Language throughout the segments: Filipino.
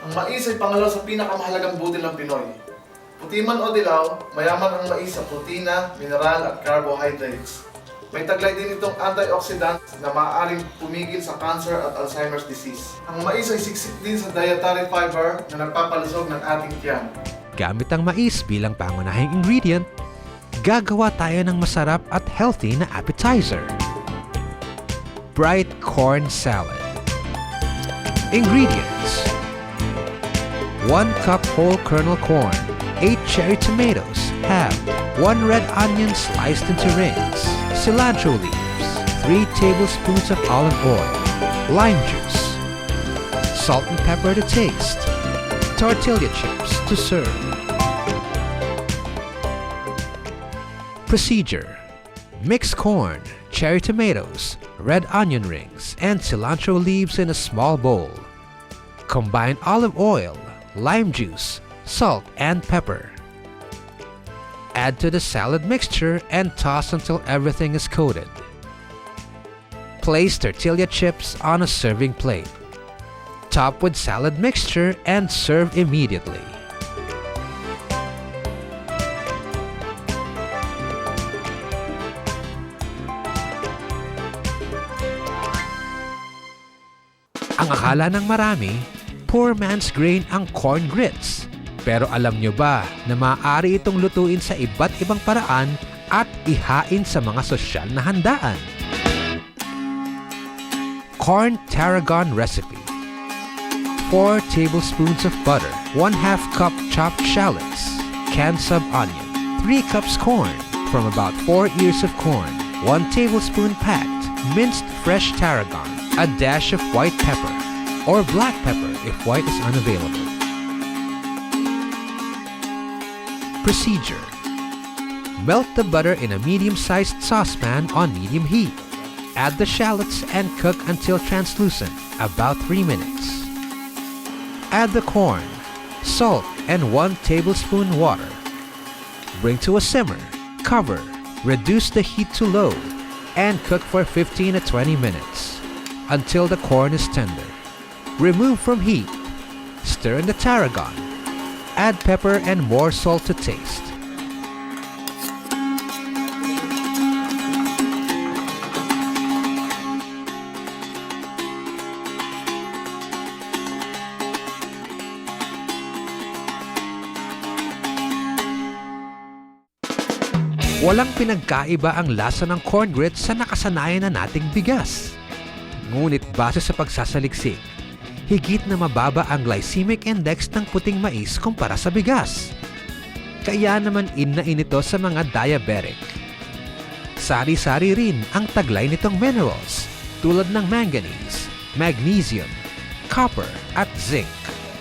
Ang mais ay pangalaw sa pinakamahalagang budil ng Pinoy. Puti man o dilaw, mayaman ang mais sa protina, mineral at carbohydrates. May taglay din itong antioxidant na maaaring pumigil sa cancer at Alzheimer's disease. Ang mais ay siksik din sa dietary fiber na nagpapalusog ng ating tiyan. Gamit ang mais bilang pangunahing ingredient, gagawa tayo ng masarap at healthy na appetizer. Bright Corn Salad. Ingredients: 1 cup whole kernel corn, 8 cherry tomatoes, halved, 1 red onion sliced into rings, cilantro leaves, 3 tablespoons of olive oil, lime juice, salt and pepper to taste, tortilla chips to serve. Procedure: mix corn, cherry tomatoes, red onion rings, and cilantro leaves in a small bowl. Combine olive oil, lime juice, salt, and pepper. Add to the salad mixture and toss until everything is coated. Place tortilla chips on a serving plate. Top with salad mixture and serve immediately. Ang akala ng marami, poor man's grain ang corn grits. Pero alam nyo ba na maaari itong lutuin sa iba't ibang paraan at ihain sa mga sosyal na handaan? Corn Tarragon Recipe: 4 tablespoons of butter, 1/2 cup chopped shallots, canned sub-onion, 3 cups corn, from about 4 ears of corn, 1 tablespoon packed, minced fresh tarragon, a dash of white pepper, or black pepper if white is unavailable. Procedure: melt the butter in a medium-sized saucepan on medium heat. Add the shallots and cook until translucent, about 3 minutes. Add the corn, salt, and 1 tablespoon water. Bring to a simmer, cover, reduce the heat to low, and cook for 15 to 20 minutes until the corn is tender. Remove from heat. Stir in the tarragon. Add pepper and more salt to taste. Walang pinagkaiba ang lasa ng corn grits sa nakasanayan na nating bigas. Ngunit base sa pagsasaliksik, higit na mababa ang glycemic index ng puting mais kumpara sa bigas. Kaya naman in na ito sa mga diabetic. Sari-sari rin ang taglay nitong minerals tulad ng manganese, magnesium, copper at zinc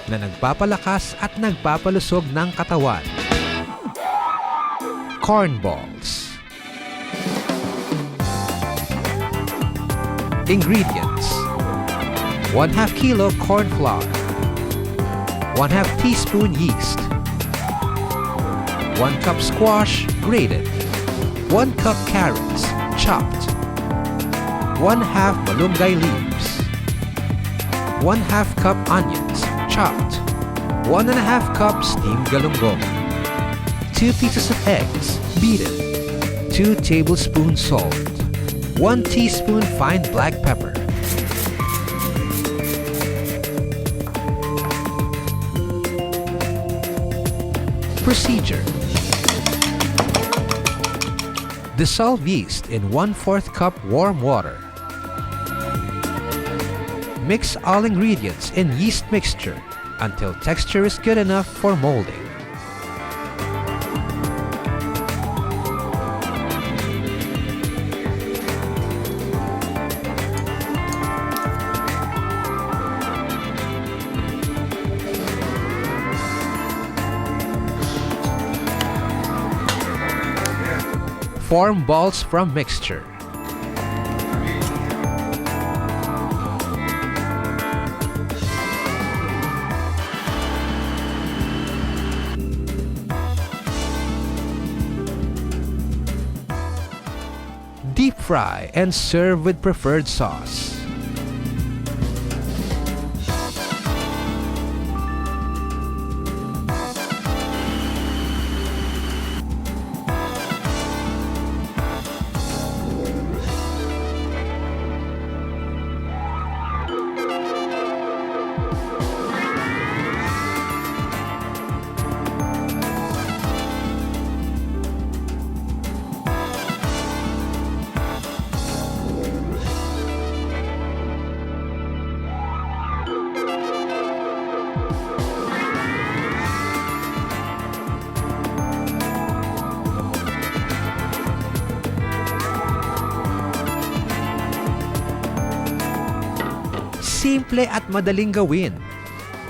na nagpapalakas at nagpapalusog ng katawan. Corn balls. Ingredients: 1/2 kilo corn flour, 1/2 teaspoon yeast, 1 cup squash grated, 1 cup carrots chopped, 1/2 malunggay leaves, 1/2 cup onions chopped, 1.5 cup steamed galunggong, 2 pieces of eggs beaten, 2 tablespoons salt, 1 teaspoon fine black pepper. Procedure: dissolve yeast in 1/4 cup warm water. Mix all ingredients in yeast mixture until texture is good enough for molding. Form balls from mixture. Deep fry and serve with preferred sauce. Simple at madaling gawin.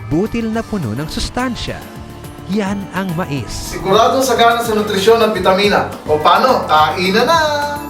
Butil na puno ng sustansya. Yan ang mais. Siguradong sagana sa nutrisyon at bitamina. O paano? Kainan na!